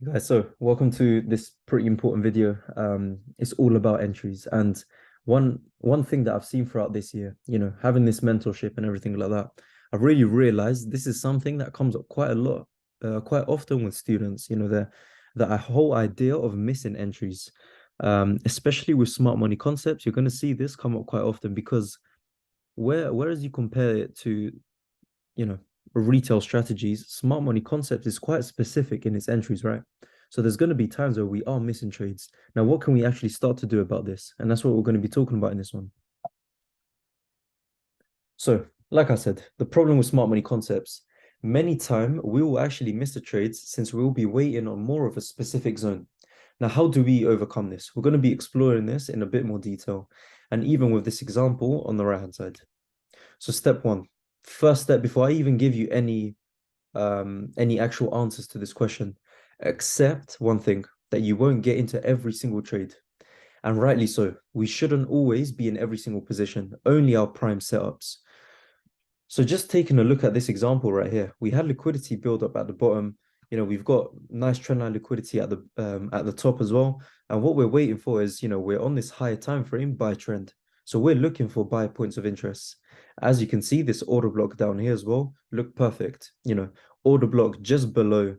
Guys, so welcome to this pretty important video. It's all about entries, and one thing that I've seen throughout this year, having this mentorship and everything like that, I've really realized this is something that comes up quite a lot, quite often with students. The whole idea of missing entries, especially with smart money concepts, you're going to see this come up quite often because whereas you compare it to you know, retail strategies, smart money concept is quite specific in its entries, right? So there's going to be times where we are missing trades. Now, what can we actually start to do about this? And that's what we're going to be talking about in this one. So, like I said, the problem with smart money concepts, many time we will actually miss the trades since we will be waiting on more of a specific zone. Now, how do we overcome this? We're going to be exploring this in a bit more detail, and even with this example on the right hand side. So, step one, first step, before I even give you any actual answers to this question, except one thing, that you won't get into every single trade. And rightly so. We shouldn't always be in every single position, only our prime setups. So just taking a look at this example right here, we had liquidity build up at the bottom. We've got nice trendline liquidity at the top as well. And what we're waiting for is, we're on this higher time frame buy trend. So we're looking for buy points of interest. As you can see, this order block down here as well look perfect. Order block just below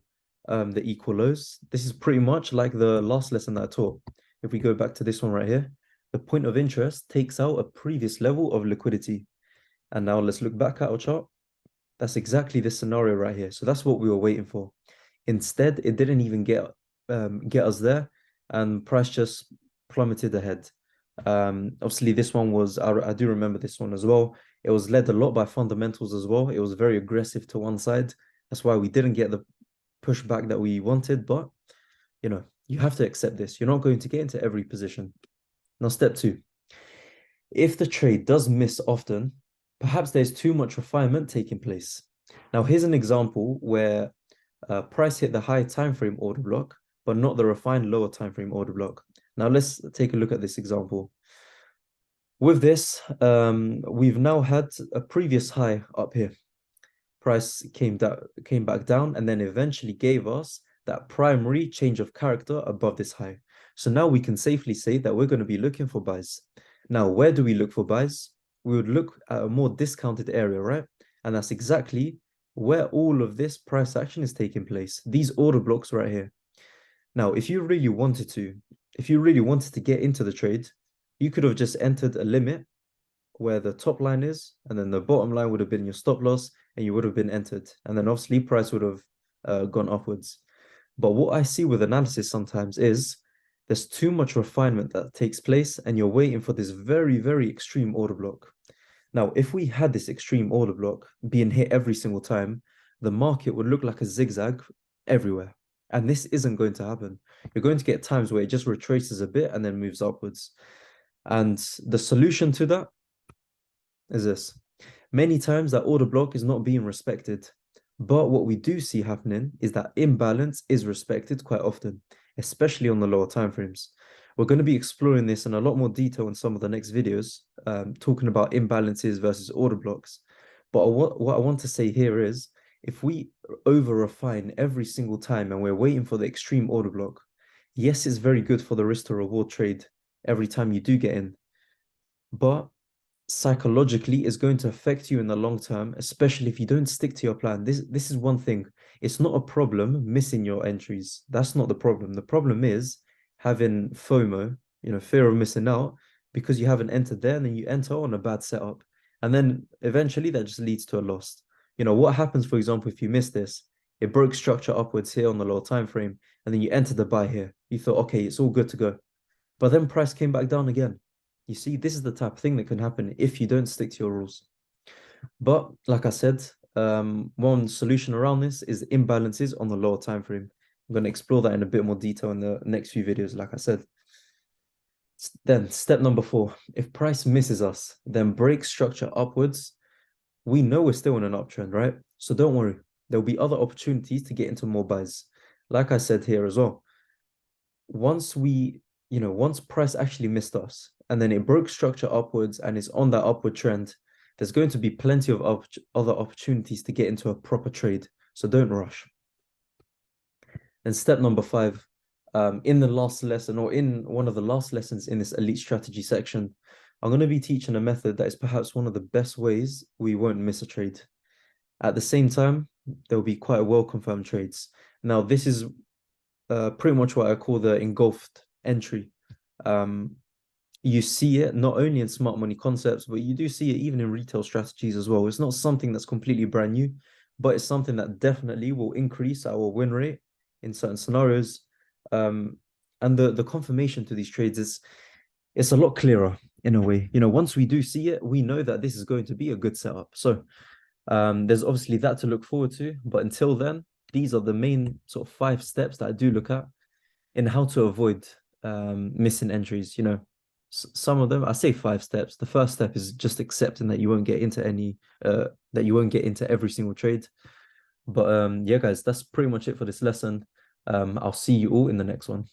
the equal lows. This is pretty much like the last lesson that I taught. If we go back to this one right here, the point of interest takes out a previous level of liquidity. And now let's look back at our chart. That's exactly this scenario right here. So that's what we were waiting for. Instead, it didn't even get us there, and price just plummeted ahead. Obviously, this one was, I do remember this one as well. It was led a lot by fundamentals as well. It was very aggressive to one side. That's why we didn't get the pushback that we wanted. But, you have to accept this. You're not going to get into every position. Now, step two, if the trade does miss often, perhaps there's too much refinement taking place. Now, here's an example where price hit the high time frame order block, but not the refined lower time frame order block. Now, let's take a look at this example. With this, we've now had a previous high up here. Price came back down, and then eventually gave us that primary change of character above this high. So now we can safely say that we're going to be looking for buys. Now, where do we look for buys? We would look at a more discounted area, right? And that's exactly where all of this price action is taking place. These order blocks right here. Now, if you really wanted to get into the trade, you could have just entered a limit where the top line is, and then the bottom line would have been your stop loss, and you would have been entered. And then obviously price would have gone upwards. But what I see with analysis sometimes is there's too much refinement that takes place, and you're waiting for this very, very extreme order block. Now, if we had this extreme order block being hit every single time, the market would look like a zigzag everywhere. And this isn't going to happen. You're going to get times where it just retraces a bit and then moves upwards. And the solution to that is this. Many times that order block is not being respected. But what we do see happening is that imbalance is respected quite often, especially on the lower time frames. We're going to be exploring this in a lot more detail in some of the next videos, talking about imbalances versus order blocks. But what I want to say here is, if we over refine every single time and we're waiting for the extreme order block, yes, it's very good for the risk to reward trade every time you do get in, but psychologically is going to affect you in the long term, especially if you don't stick to your plan. This is one thing. It's not a problem missing your entries. That's not the problem. The problem is having FOMO, fear of missing out, because you haven't entered there and then you enter on a bad setup. And then eventually that just leads to a loss. What happens, for example, if you miss this, it broke structure upwards here on the lower time frame, and then you enter the buy here. You thought, okay, it's all good to go. But then price came back down again. You see, this is the type of thing that can happen if you don't stick to your rules. But like I said, one solution around this is imbalances on the lower time frame. I'm going to explore that in a bit more detail in the next few videos, like I said. Then step number 4, if price misses us, then break structure upwards, we know we're still in an uptrend, right? So don't worry. There'll be other opportunities to get into more buys. Like I said here as well, once price actually missed us and then it broke structure upwards and is on that upward trend, there's going to be plenty of other opportunities to get into a proper trade. So don't rush. And step number five, in the last lesson or in one of the last lessons in this elite strategy section, I'm going to be teaching a method that is perhaps one of the best ways we won't miss a trade. At the same time, there will be quite well-confirmed trades. Now, this is pretty much what I call the engulfed entry. You see it not only in smart money concepts, but you do see it even in retail strategies as well. It's not something that's completely brand new, but it's something that definitely will increase our win rate in certain scenarios. And the confirmation to these trades is it's a lot clearer in a way. You know, once we do see it, we know that this is going to be a good setup. So there's obviously that to look forward to. But until then, these are the main sort of 5 steps that I do look at in how to avoid missing entries. You know, some of them, I say 5 steps. The first step is just accepting that you won't get into every single trade. But yeah, guys, that's pretty much it for this lesson. I'll see you all in the next one.